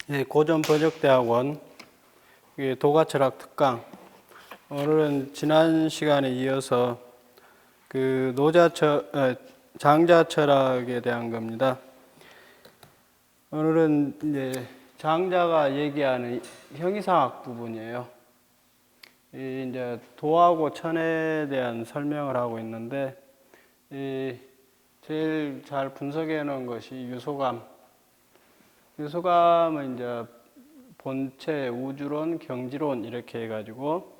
고전번역대학원 도가철학 특강. 오늘은 지난 시간에 이어서 장자철학에 대한 겁니다. 오늘은 이제 장자가 얘기하는 형이상학 부분이에요. 이제 도하고 천에 대한 설명을 하고 있는데, 제일 잘 분석해 놓은 것이 유소감. 유소감은 이제 본체, 우주론, 경지론 이렇게 해가지고,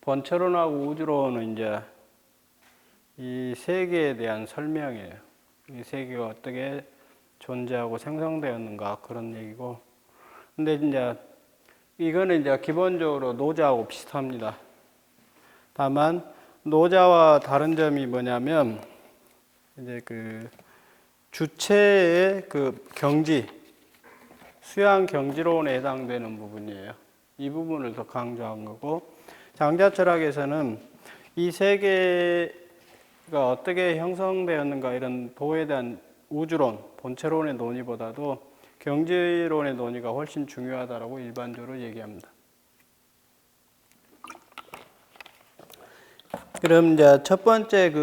본체론하고 우주론은 이제 이 세계에 대한 설명이에요. 이 세계가 어떻게 존재하고 생성되었는가 그런 얘기고. 근데 이제 이거는 이제 기본적으로 노자하고 비슷합니다. 다만 노자와 다른 점이 뭐냐면 이제 주체의 경지, 수양 경지론에 해당되는 부분이에요. 이 부분을 더 강조한 거고, 장자철학에서는 이 세계가 어떻게 형성되었는가 이런 도에 대한 우주론, 본체론의 논의보다도 경지론의 논의가 훨씬 중요하다고 일반적으로 얘기합니다. 그럼 이제 첫 번째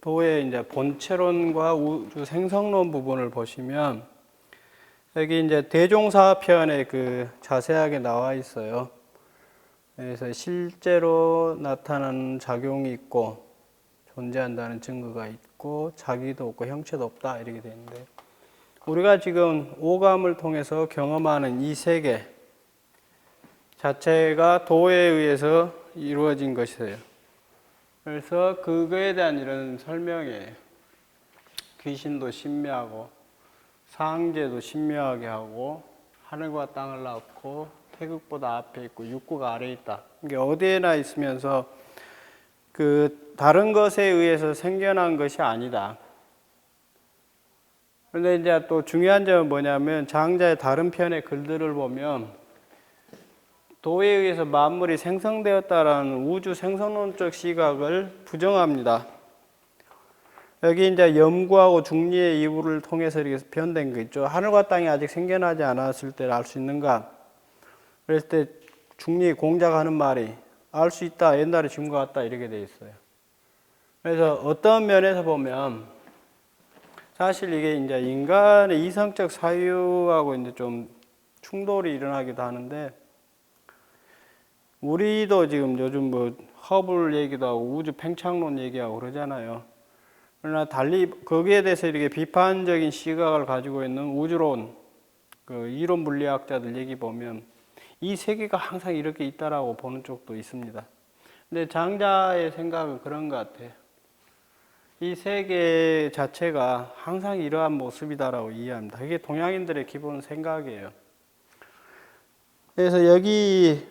도의 이제 본체론과 우주 생성론 부분을 보시면, 여기 이제 대종사편에 자세하게 나와 있어요. 그래서 실제로 나타나는 작용이 있고, 존재한다는 증거가 있고, 자기도 없고, 형체도 없다, 이렇게 되어 있는데, 우리가 지금 오감을 통해서 경험하는 이 세계 자체가 도에 의해서 이루어진 것이에요. 그래서 그거에 대한 이런 설명이에요. 귀신도 신묘하고, 상제도 신묘하게 하고, 하늘과 땅을 낳고, 태극보다 앞에 있고, 육구가 아래에 있다. 이게 어디에나 있으면서 다른 것에 의해서 생겨난 것이 아니다. 그런데 이제 또 중요한 점은 뭐냐면, 장자의 다른 편의 글들을 보면, 도에 의해서 만물이 생성되었다라는 우주 생성론적 시각을 부정합니다. 여기 이제 염구하고 중리의 이유를 통해서 이렇게 표현된 거 있죠. 하늘과 땅이 아직 생겨나지 않았을 때 알 수 있는가? 그랬을 때 중리 공자가 하는 말이 알 수 있다, 옛날에 지금과 같다 이렇게 돼 있어요. 그래서 어떤 면에서 보면 사실 이게 이제 인간의 이성적 사유하고 이제 좀 충돌이 일어나기도 하는데, 우리도 지금 요즘 허블 얘기도 하고 우주 팽창론 얘기하고 그러잖아요. 그러나 달리 거기에 대해서 이렇게 비판적인 시각을 가지고 있는 우주론, 이론 물리학자들 얘기 보면 이 세계가 항상 이렇게 있다라고 보는 쪽도 있습니다. 근데 장자의 생각은 그런 것 같아요. 이 세계 자체가 항상 이러한 모습이다라고 이해합니다. 그게 동양인들의 기본 생각이에요. 그래서 여기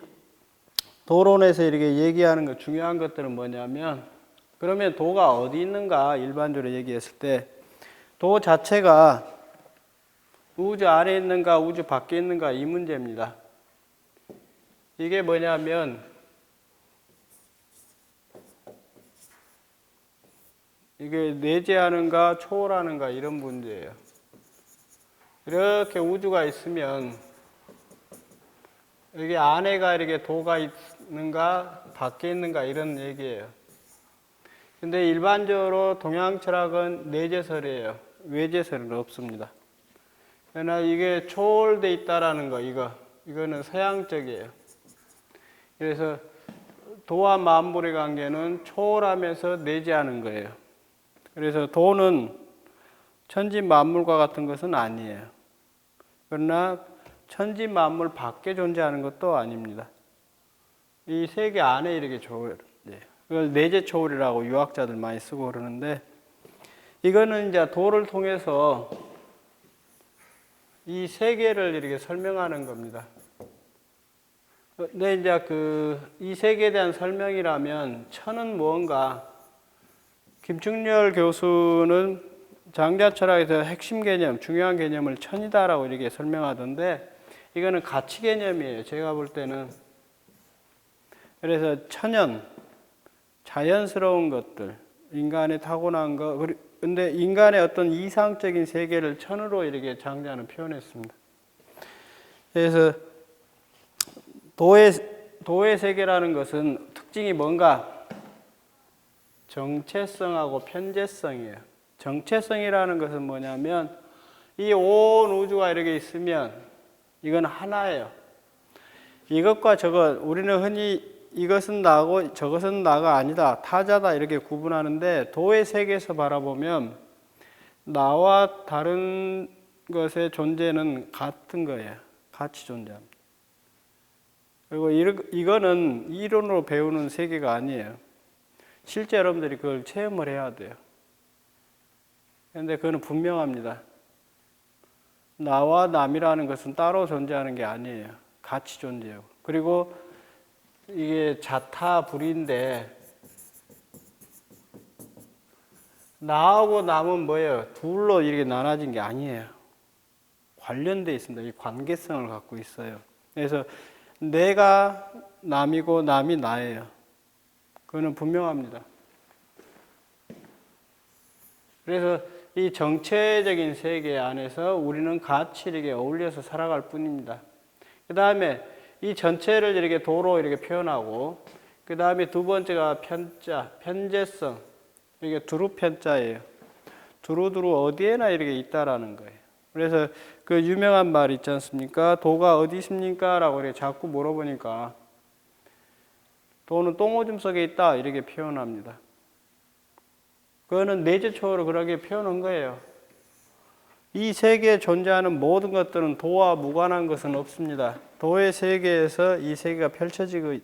도론에서 이렇게 얘기하는 거 중요한 것들은 뭐냐면, 그러면 도가 어디 있는가 일반적으로 얘기했을 때, 도 자체가 우주 안에 있는가 우주 밖에 있는가 이 문제입니다. 이게 뭐냐면, 이게 내재하는가 초월하는가 이런 문제예요. 이렇게 우주가 있으면 여기 안에가 이렇게 도가 있는가 밖에 있는가 이런 얘기예요. 근데 일반적으로 동양 철학은 내재설이에요. 외재설은 없습니다. 그러나 이게 초월돼 있다라는 거, 이거는 서양적이에요. 그래서 도와 만물의 관계는 초월하면서 내재하는 거예요. 그래서 도는 천지 만물과 같은 것은 아니에요. 그러나 천지 만물 밖에 존재하는 것도 아닙니다. 이 세계 안에 이렇게 초월해요. 그걸 내재 초월이라고 유학자들 많이 쓰고 그러는데, 이거는 이제 도를 통해서 이 세계를 이렇게 설명하는 겁니다. 근데 이제 이 세계에 대한 설명이라면 천은 무언가, 김충렬 교수는 장자철학에서 핵심 개념, 중요한 개념을 천이다라고 이렇게 설명하던데, 이거는 가치 개념이에요. 제가 볼 때는. 그래서 천연, 자연스러운 것들, 인간의 타고난 것, 근데 인간의 어떤 이상적인 세계를 천으로 이렇게 장자는 표현했습니다. 그래서 도의 세계라는 것은 특징이 뭔가? 정체성하고 편재성이에요. 정체성이라는 것은 뭐냐면 이 온 우주가 이렇게 있으면 이건 하나예요. 이것과 저것, 우리는 흔히 이것은 나고 저것은 나가 아니다, 타자다 이렇게 구분하는데 도의 세계에서 바라보면 나와 다른 것의 존재는 같은 거예요. 같이 존재합니다. 그리고 이거는 이론으로 배우는 세계가 아니에요. 실제 여러분들이 그걸 체험을 해야 돼요. 그런데 그거는 분명합니다. 나와 남이라는 것은 따로 존재하는 게 아니에요. 같이 존재하고. 그리고 이게 자타불인데 나하고 남은 뭐예요? 둘로 이렇게 나눠진 게 아니에요. 관련되어 있습니다. 이 관계성을 갖고 있어요. 그래서 내가 남이고 남이 나예요. 그거는 분명합니다. 그래서 이 정체적인 세계 안에서 우리는 같이 이렇게 어울려서 살아갈 뿐입니다. 그 다음에 이 전체를 이렇게 도로 이렇게 표현하고, 그 다음에 두 번째가 편자, 편재성. 이게 두루 편자예요. 두루두루 어디에나 이렇게 있다라는 거예요. 그래서 그 유명한 말 있지 않습니까? 도가 어디 있습니까? 라고 이렇게 자꾸 물어보니까 도는 똥오줌 속에 있다 이렇게 표현합니다. 그거는 내재초로 그렇게 표현한 거예요. 이 세계에 존재하는 모든 것들은 도와 무관한 것은 없습니다. 도의 세계에서 이 세계가 펼쳐지고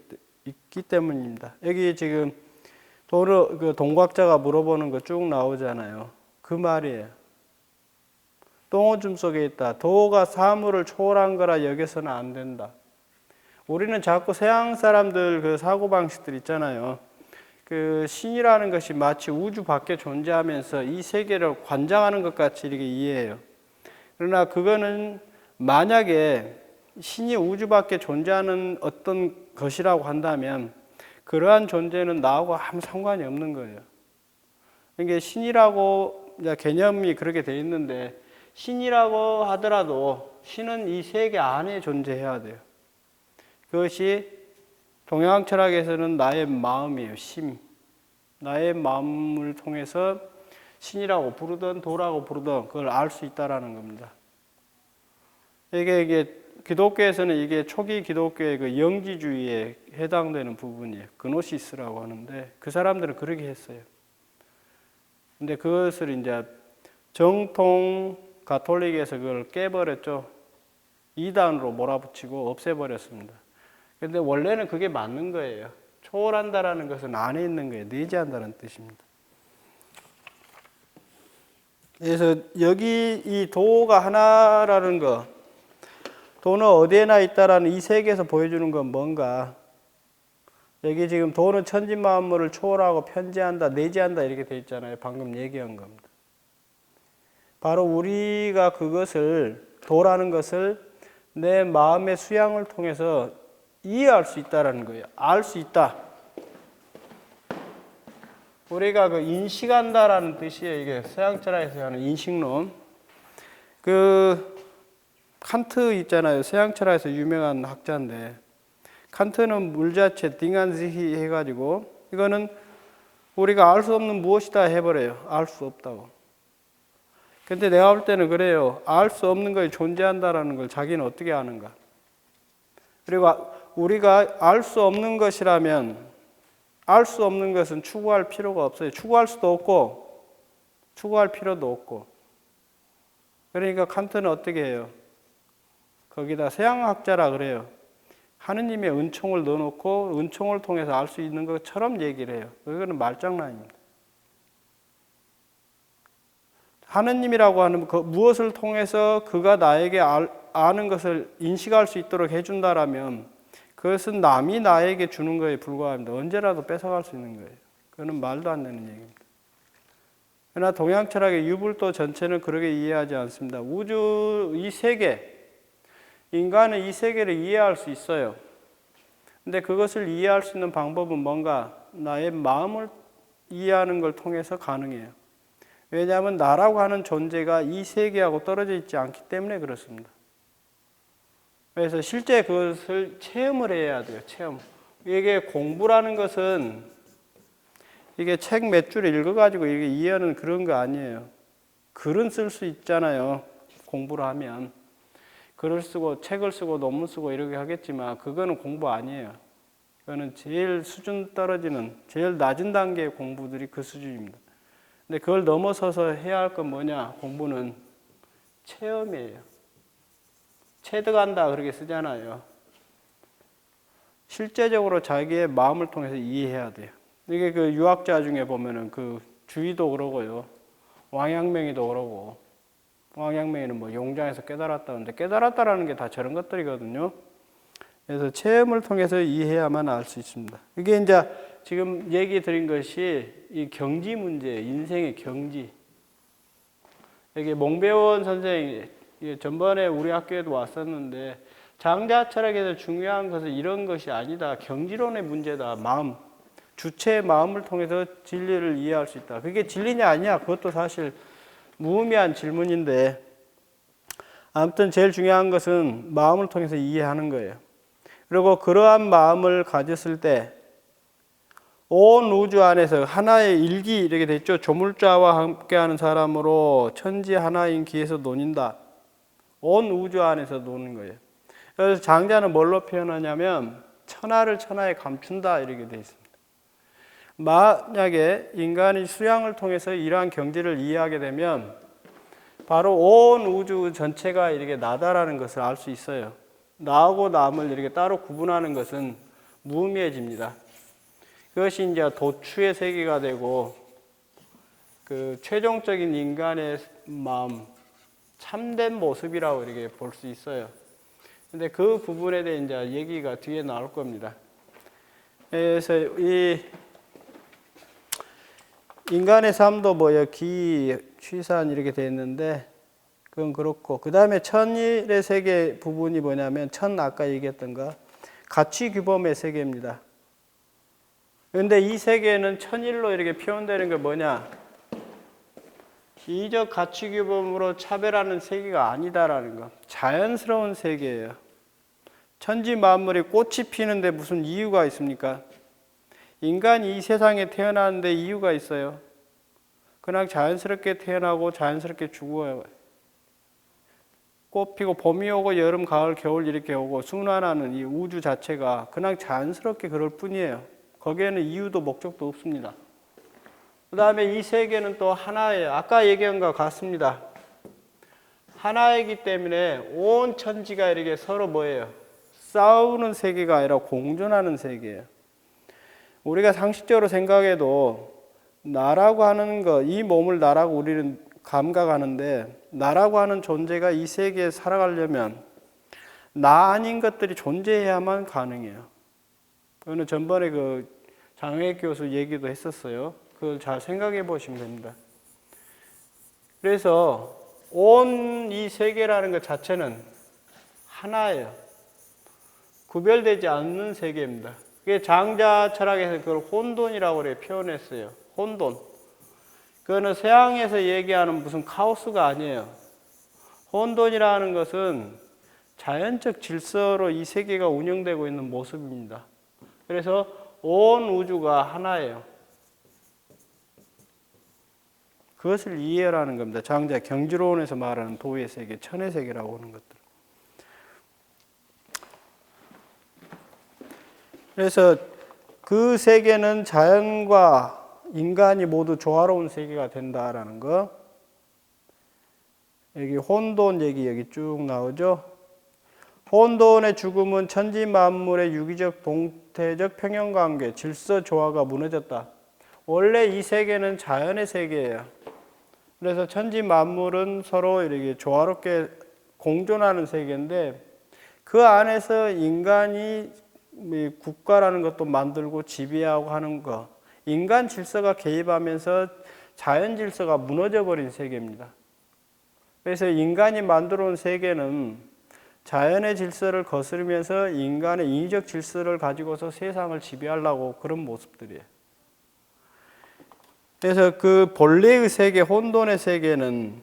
있기 때문입니다. 여기 지금 도를 그 동과학자가 물어보는 거 쭉 나오잖아요. 그 말이에요. 똥오줌 속에 있다. 도가 사물을 초월한 거라 여겨서는 안 된다. 우리는 자꾸 서양 사람들 그 사고방식들 있잖아요. 그 신이라는 것이 마치 우주 밖에 존재하면서 이 세계를 관장하는 것 같이 이렇게 이해해요. 그러나 그거는 만약에 신이 우주 밖에 존재하는 어떤 것이라고 한다면 그러한 존재는 나하고 아무 상관이 없는 거예요. 그러니까 신이라고 개념이 그렇게 돼 있는데 신이라고 하더라도 신은 이 세계 안에 존재해야 돼요. 그것이 동양 철학에서는 나의 마음이에요. 심. 나의 마음을 통해서 신이라고 부르든 도라고 부르든 그걸 알 수 있다라는 겁니다. 이게 기독교에서는 이게 초기 기독교의 그 영지주의에 해당되는 부분이에요. 그노시스라고 하는데 그 사람들은 그렇게 했어요. 근데 그것을 이제 정통 가톨릭에서 그걸 깨버렸죠. 이단으로 몰아붙이고 없애버렸습니다. 근데 원래는 그게 맞는 거예요. 초월한다라는 것은 안에 있는 거예요. 내재한다는 뜻입니다. 그래서 여기 이 도가 하나라는 거, 도는 어디에나 있다라는 이 세계에서 보여주는 건 뭔가? 여기 지금 도는 천지만물을 초월하고 편재한다, 내재한다 이렇게 돼 있잖아요. 방금 얘기한 겁니다. 바로 우리가 그것을, 도라는 것을 내 마음의 수양을 통해서 이해할 수 있다는 거예요. 알 수 있다. 우리가 그 인식한다라는 뜻이에요. 이게 서양 철학에서 하는 인식론. 그 칸트 있잖아요. 서양 철학에서 유명한 학자인데 칸트는 물자체 딩안지히 해가지고 이거는 우리가 알 수 없는 무엇이다 해버려요. 알 수 없다고. 근데 내가 볼 때는 그래요. 알 수 없는 것이 존재한다라는 걸 자기는 어떻게 아는가? 그리고 우리가 알 수 없는 것이라면 알 수 없는 것은 추구할 필요가 없어요. 추구할 수도 없고 추구할 필요도 없고. 그러니까 칸트는 어떻게 해요? 거기다 서양학자라 그래요. 하느님의 은총을 넣어놓고 은총을 통해서 알 수 있는 것처럼 얘기를 해요. 그거는 말장난입니다. 하느님이라고 하는 그 무엇을 통해서 그가 나에게 아는 것을 인식할 수 있도록 해준다라면 그것은 남이 나에게 주는 거에 불과합니다. 언제라도 뺏어갈 수 있는 거예요. 그거는 말도 안 되는 얘기입니다. 그러나 동양 철학의 유불도 전체는 그렇게 이해하지 않습니다. 우주, 이 세계, 인간은 이 세계를 이해할 수 있어요. 근데 그것을 이해할 수 있는 방법은 뭔가? 나의 마음을 이해하는 걸 통해서 가능해요. 왜냐하면 나라고 하는 존재가 이 세계하고 떨어져 있지 않기 때문에 그렇습니다. 그래서 실제 그것을 체험을 해야 돼요. 체험. 이게 공부라는 것은 이게 책 몇 줄 읽어가지고 이게 이해하는 그런 거 아니에요. 글은 쓸 수 있잖아요. 공부를 하면. 글을 쓰고 책을 쓰고 논문 쓰고 이렇게 하겠지만 그거는 공부 아니에요. 그거는 제일 수준 떨어지는 제일 낮은 단계의 공부들이 그 수준입니다. 근데 그걸 넘어서서 해야 할 건 뭐냐? 공부는 체험이에요. 체득한다 그렇게 쓰잖아요. 실제적으로 자기의 마음을 통해서 이해해야 돼요. 이게 그 유학자 중에 보면은 그 주의도 그러고요. 왕양명이도 그러고. 왕양명이는 뭐 용장에서 깨달았다는데 깨달았다라는 게 다 저런 것들이거든요. 그래서 체험을 통해서 이해해야만 알 수 있습니다. 이게 이제 지금 얘기 드린 것이 이 경지 문제예요. 인생의 경지. 여기 몽배원 선생이 전번에 우리 학교에도 왔었는데 장자 철학에서 중요한 것은 이런 것이 아니다. 경지론의 문제다. 마음. 주체의 마음을 통해서 진리를 이해할 수 있다. 그게 진리냐 아니냐 그것도 사실 무의미한 질문인데 아무튼 제일 중요한 것은 마음을 통해서 이해하는 거예요. 그리고 그러한 마음을 가졌을 때 온 우주 안에서 하나의 일기 이렇게 됐죠. 조물자와 함께하는 사람으로 천지 하나인 기에서 논인다. 온 우주 안에서 노는 거예요. 그래서 장자는 뭘로 표현하냐면 천하를 천하에 감춘다 이렇게 되어 있습니다. 만약에 인간이 수양을 통해서 이러한 경지를 이해하게 되면 바로 온 우주 전체가 이렇게 나다라는 것을 알 수 있어요. 나하고 남을 이렇게 따로 구분하는 것은 무의미해집니다. 그것이 이제 도추의 세계가 되고 그 최종적인 인간의 마음, 참된 모습이라고 이렇게 볼 수 있어요. 근데 그 부분에 대해 이제 얘기가 뒤에 나올 겁니다. 그래서 이 인간의 삶도 뭐요, 기, 취산 이렇게 돼 있는데 그건 그렇고 그 다음에 천일의 세계 부분이 뭐냐면 아까 얘기했던 거 가치 규범의 세계입니다. 그런데 이 세계는 천일로 이렇게 표현되는 게 뭐냐? 이적 가치 규범으로 차별하는 세계가 아니다라는 거. 자연스러운 세계예요. 천지 만물이 꽃이 피는데 무슨 이유가 있습니까? 인간이 이 세상에 태어나는데 이유가 있어요. 그냥 자연스럽게 태어나고 자연스럽게 죽어요. 꽃 피고 봄이 오고 여름, 가을, 겨울 이렇게 오고 순환하는 이 우주 자체가 그냥 자연스럽게 그럴 뿐이에요. 거기에는 이유도 목적도 없습니다. 그 다음에 이 세계는 또 하나예요. 아까 얘기한 것 같습니다. 하나이기 때문에 온 천지가 이렇게 서로 뭐예요? 싸우는 세계가 아니라 공존하는 세계예요. 우리가 상식적으로 생각해도 나라고 하는 것, 이 몸을 나라고 우리는 감각하는데 나라고 하는 존재가 이 세계에 살아가려면 나 아닌 것들이 존재해야만 가능해요. 그거는 전번에 그 장혜익 교수 얘기도 했었어요. 그걸 잘 생각해 보시면 됩니다. 그래서 온 이 세계라는 것 자체는 하나예요. 구별되지 않는 세계입니다. 그게 장자 철학에서 그걸 혼돈이라고 그래 표현했어요. 혼돈. 그거는 서양에서 얘기하는 무슨 카오스가 아니에요. 혼돈이라는 것은 자연적 질서로 이 세계가 운영되고 있는 모습입니다. 그래서 온 우주가 하나예요. 그것을 이해하라는 겁니다. 장자 경지론에서 말하는 도의 세계, 천의 세계라고 하는 것들. 그래서 그 세계는 자연과 인간이 모두 조화로운 세계가 된다라는 거. 여기 혼돈 얘기 여기 쭉 나오죠. 혼돈의 죽음은 천지 만물의 유기적 동태적 평형관계, 질서 조화가 무너졌다. 원래 이 세계는 자연의 세계예요. 그래서 천지 만물은 서로 이렇게 조화롭게 공존하는 세계인데 그 안에서 인간이 국가라는 것도 만들고 지배하고 하는 거, 인간 질서가 개입하면서 자연 질서가 무너져 버린 세계입니다. 그래서 인간이 만들어 온 세계는 자연의 질서를 거스르면서 인간의 인위적 질서를 가지고서 세상을 지배하려고 그런 모습들이에요. 그래서 그 본래의 세계, 혼돈의 세계는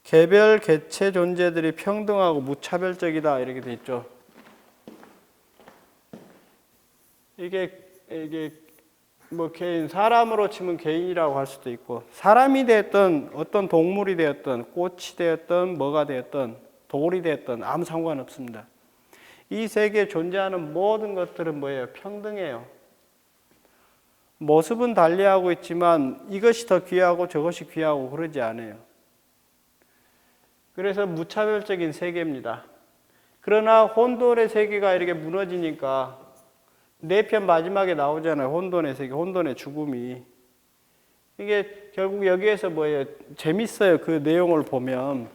개별 개체 존재들이 평등하고 무차별적이다 이렇게 돼 있죠. 이게 뭐 개인, 사람으로 치면 개인이라고 할 수도 있고, 사람이 되었던 어떤 동물이 되었던 꽃이 되었던 뭐가 되었던 돌이 되었던 아무 상관없습니다. 이 세계에 존재하는 모든 것들은 뭐예요? 평등해요. 모습은 달리하고 있지만 이것이 더 귀하고 저것이 귀하고 그러지 않아요. 그래서 무차별적인 세계입니다. 그러나 혼돈의 세계가 이렇게 무너지니까 네 편 마지막에 나오잖아요. 혼돈의 세계, 혼돈의 죽음이. 이게 결국 여기에서 뭐예요? 재밌어요. 그 내용을 보면.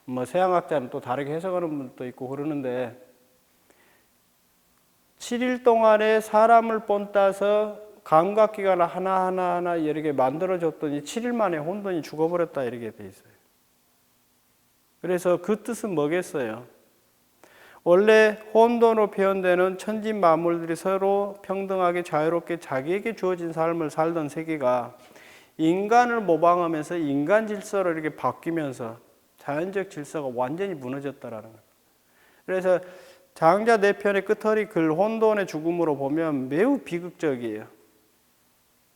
뭐 서양학자는 또 다르게 해석하는 분도 있고 그러는데 7일 동안에 사람을 본따서 감각기관을 하나하나 여러 개 만들어줬더니 7일 만에 혼돈이 죽어버렸다 이렇게 돼 있어요. 그래서 그 뜻은 뭐겠어요? 원래 혼돈으로 표현되는 천지 만물들이 서로 평등하게 자유롭게 자기에게 주어진 삶을 살던 세계가 인간을 모방하면서 인간 질서로 이렇게 바뀌면서 자연적 질서가 완전히 무너졌다라는 거예요. 그래서 장자 네 편의 끝허리 글 혼돈의 죽음으로 보면 매우 비극적이에요.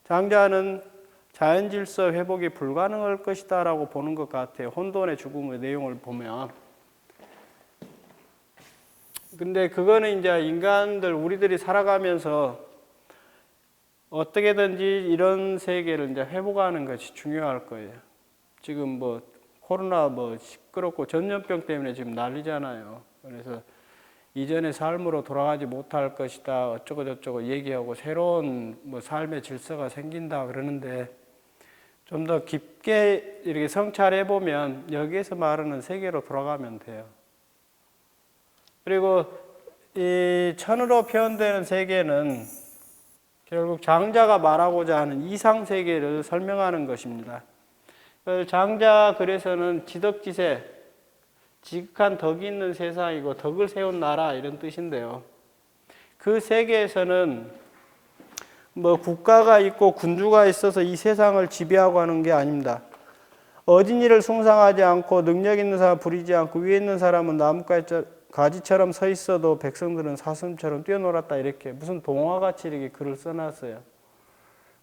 장자는 자연 질서 회복이 불가능할 것이다라고 보는 것 같아요. 혼돈의 죽음의 내용을 보면. 근데 그거는 이제 인간들, 우리들이 살아가면서 어떻게든지 이런 세계를 이제 회복하는 것이 중요할 거예요. 지금 뭐 코로나 뭐 시끄럽고 전염병 때문에 지금 난리잖아요. 그래서 이전의 삶으로 돌아가지 못할 것이다. 어쩌고 저쩌고 얘기하고 새로운 뭐 삶의 질서가 생긴다 그러는데 좀 더 깊게 이렇게 성찰해 보면 여기에서 말하는 세계로 돌아가면 돼요. 그리고 이 천으로 표현되는 세계는 결국 장자가 말하고자 하는 이상 세계를 설명하는 것입니다. 장자 글에서는 지덕지세, 지극한 덕이 있는 세상이고 덕을 세운 나라 이런 뜻인데요. 그 세계에서는 뭐 국가가 있고 군주가 있어서 이 세상을 지배하고 하는 게 아닙니다. 어진이를 숭상하지 않고 능력 있는 사람 부리지 않고 위에 있는 사람은 나뭇가지처럼 서 있어도 백성들은 사슴처럼 뛰어놀았다 이렇게 무슨 동화같이 이렇게 글을 써놨어요.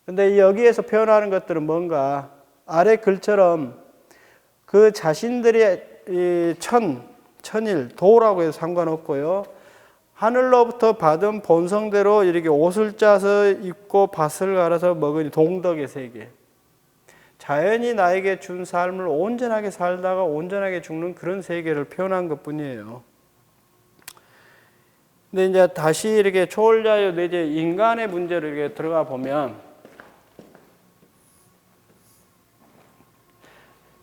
근데 여기에서 표현하는 것들은 뭔가 아래 글처럼 그 자신들의 천일, 도라고 해서 상관없고요. 하늘로부터 받은 본성대로 이렇게 옷을 짜서 입고 밭을 갈아서 먹으니 동덕의 세계. 자연이 나에게 준 삶을 온전하게 살다가 온전하게 죽는 그런 세계를 표현한 것 뿐이에요. 근데 이제 다시 이렇게 초월자유 내지 인간의 문제를 이렇게 들어가 보면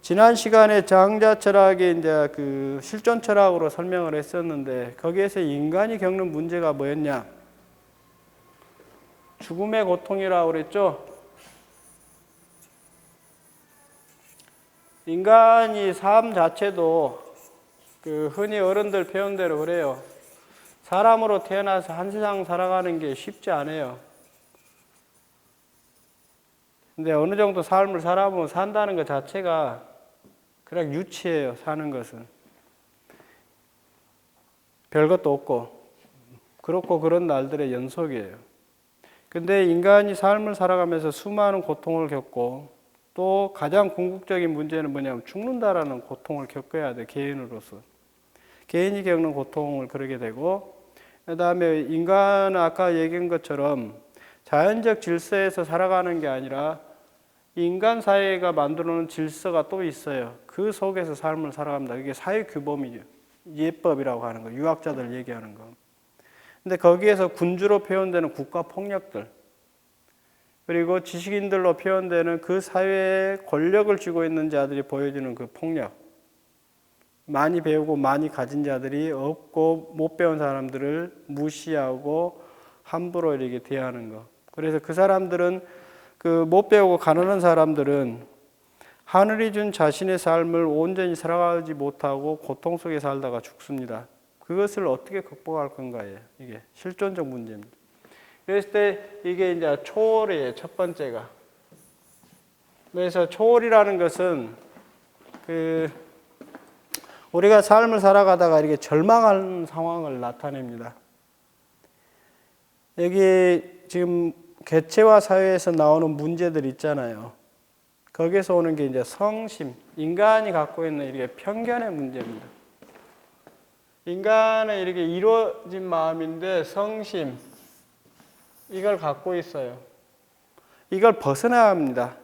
지난 시간에 장자 철학이 이제 그 실존 철학으로 설명을 했었는데 거기에서 인간이 겪는 문제가 뭐였냐? 죽음의 고통이라고 그랬죠? 인간이 삶 자체도 그 흔히 어른들 표현대로 그래요. 사람으로 태어나서 한 세상 살아가는 게 쉽지 않아요. 근데 어느 정도 삶을 살아보면 산다는 것 자체가 그냥 유치해요. 사는 것은. 별것도 없고 그렇고 그런 날들의 연속이에요. 근데 인간이 삶을 살아가면서 수많은 고통을 겪고 또 가장 궁극적인 문제는 뭐냐면 죽는다라는 고통을 겪어야 돼. 개인으로서. 개인이 겪는 고통을 그러게 되고 그 다음에 인간은 아까 얘기한 것처럼 자연적 질서에서 살아가는 게 아니라 인간 사회가 만들어놓은 질서가 또 있어요. 그 속에서 삶을 살아갑니다. 이게 사회규범이죠. 예법이라고 하는 거, 유학자들 얘기하는 거. 근데 거기에서 군주로 표현되는 국가폭력들, 그리고 지식인들로 표현되는 그 사회에 권력을 쥐고 있는 자들이 보여주는 그 폭력. 많이 배우고 많이 가진 자들이 없고 못 배운 사람들을 무시하고 함부로 이렇게 대하는 거. 그래서 그 사람들은 그 못 배우고 가난한 사람들은 하늘이 준 자신의 삶을 온전히 살아가지 못하고 고통 속에 살다가 죽습니다. 그것을 어떻게 극복할 건가예요. 이게 실존적 문제입니다. 그랬을 때 이게 이제 초월이에요. 첫 번째가. 그래서 초월이라는 것은 우리가 삶을 살아가다가 이렇게 절망하는 상황을 나타냅니다. 여기 지금 개체와 사회에서 나오는 문제들 있잖아요. 거기서 오는 게 이제 성심, 인간이 갖고 있는 이렇게 편견의 문제입니다. 인간은 이렇게 이루어진 마음인데 성심, 이걸 갖고 있어요. 이걸 벗어나야 합니다.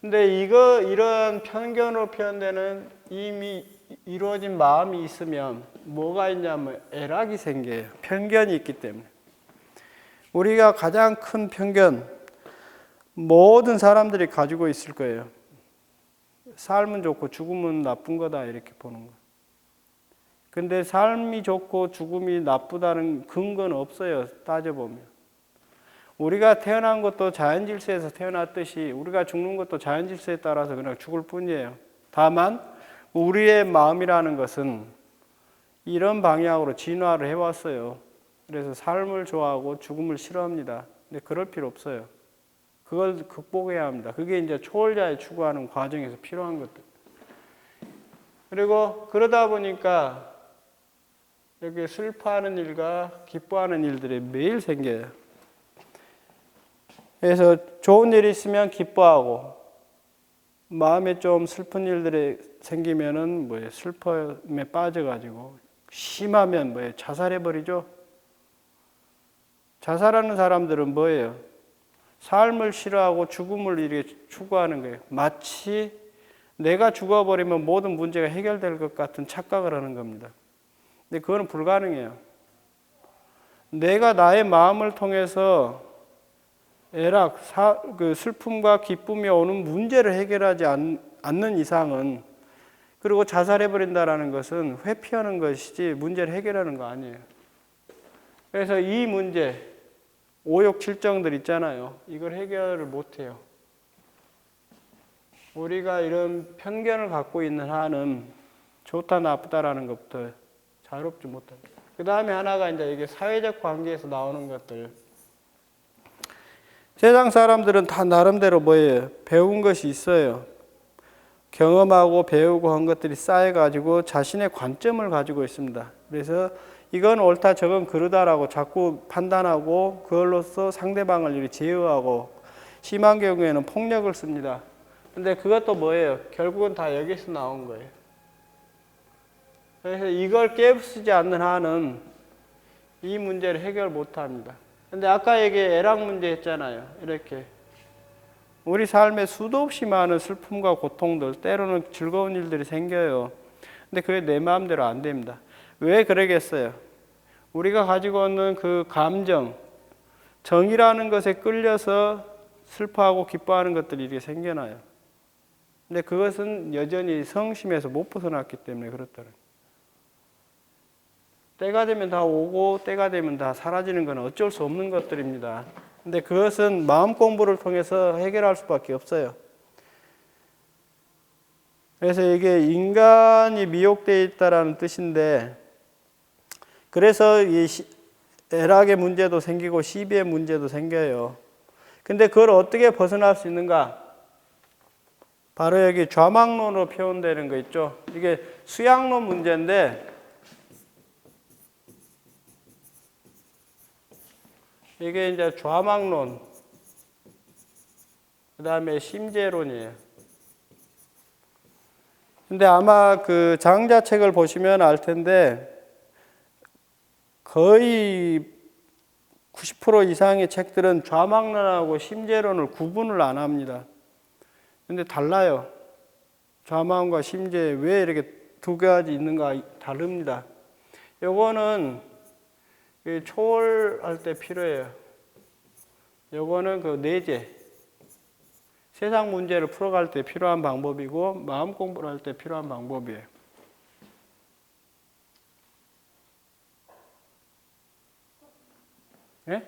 근데 이런 편견으로 표현되는 이미 이루어진 마음이 있으면 뭐가 있냐면 애락이 생겨요. 편견이 있기 때문에. 우리가 가장 큰 편견, 모든 사람들이 가지고 있을 거예요. 삶은 좋고 죽음은 나쁜 거다 이렇게 보는 거. 근데 삶이 좋고 죽음이 나쁘다는 근거는 없어요. 따져보면. 우리가 태어난 것도 자연질서에서 태어났듯이 우리가 죽는 것도 자연질서에 따라서 그냥 죽을 뿐이에요. 다만 우리의 마음이라는 것은 이런 방향으로 진화를 해왔어요. 그래서 삶을 좋아하고 죽음을 싫어합니다. 근데 그럴 필요 없어요. 그걸 극복해야 합니다. 그게 이제 초월자의 추구하는 과정에서 필요한 것들. 그리고 그러다 보니까 여기 슬퍼하는 일과 기뻐하는 일들이 매일 생겨요. 그래서 좋은 일이 있으면 기뻐하고 마음에 좀 슬픈 일들이 생기면은 슬픔에 빠져가지고 심하면 자살해버리죠. 자살하는 사람들은 뭐예요? 삶을 싫어하고 죽음을 이렇게 추구하는 거예요. 마치 내가 죽어버리면 모든 문제가 해결될 것 같은 착각을 하는 겁니다. 근데 그거는 불가능해요. 내가 나의 마음을 통해서 애락, 슬픔과 기쁨이 오는 문제를 해결하지 않는 이상은, 그리고 자살해버린다는 것은 회피하는 것이지 문제를 해결하는 거 아니에요. 그래서 이 문제, 오욕칠정들 있잖아요. 이걸 해결을 못해요. 우리가 이런 편견을 갖고 있는 한은 좋다 나쁘다라는 것부터 자유롭지 못합니다. 그 다음에 하나가 이제 이게 사회적 관계에서 나오는 것들. 세상 사람들은 다 나름대로 배운 것이 있어요. 경험하고 배우고 한 것들이 쌓여가지고 자신의 관점을 가지고 있습니다. 그래서 이건 옳다, 저건 그르다라고 자꾸 판단하고 그걸로써 상대방을 이렇게 제어하고 심한 경우에는 폭력을 씁니다. 근데 그것도 뭐예요? 결국은 다 여기서 나온 거예요. 그래서 이걸 깨부수지 않는 한은 이 문제를 해결 못 합니다. 근데 아까 애락 문제 했잖아요. 이렇게. 우리 삶에 수도 없이 많은 슬픔과 고통들, 때로는 즐거운 일들이 생겨요. 근데 그게 내 마음대로 안 됩니다. 왜 그러겠어요? 우리가 가지고 있는 그 감정, 정이라는 것에 끌려서 슬퍼하고 기뻐하는 것들이 이렇게 생겨나요. 근데 그것은 여전히 성심에서 못 벗어났기 때문에 그렇다는 거예요. 때가 되면 다 오고 때가 되면 다 사라지는 건 어쩔 수 없는 것들입니다. 근데 그것은 마음 공부를 통해서 해결할 수밖에 없어요. 그래서 이게 인간이 미혹되어 있다라는 뜻인데, 그래서 이 애락의 문제도 생기고 시비의 문제도 생겨요. 근데 그걸 어떻게 벗어날 수 있는가? 바로 여기 좌망론으로 표현되는 거 있죠. 이게 수양론 문제인데, 이게 이제 좌망론, 그 다음에 심재론이에요. 근데 아마 그 장자책을 보시면 알 텐데, 거의 90% 이상의 책들은 좌망론하고 심재론을 구분을 안 합니다. 근데 달라요. 좌망과 심재, 왜 이렇게 두 가지 있는가 다릅니다. 요거는 초월할 때 필요해요. 요거는 그 내재, 세상 문제를 풀어갈 때 필요한 방법이고, 마음 공부를 할 때 필요한 방법이에요. 네?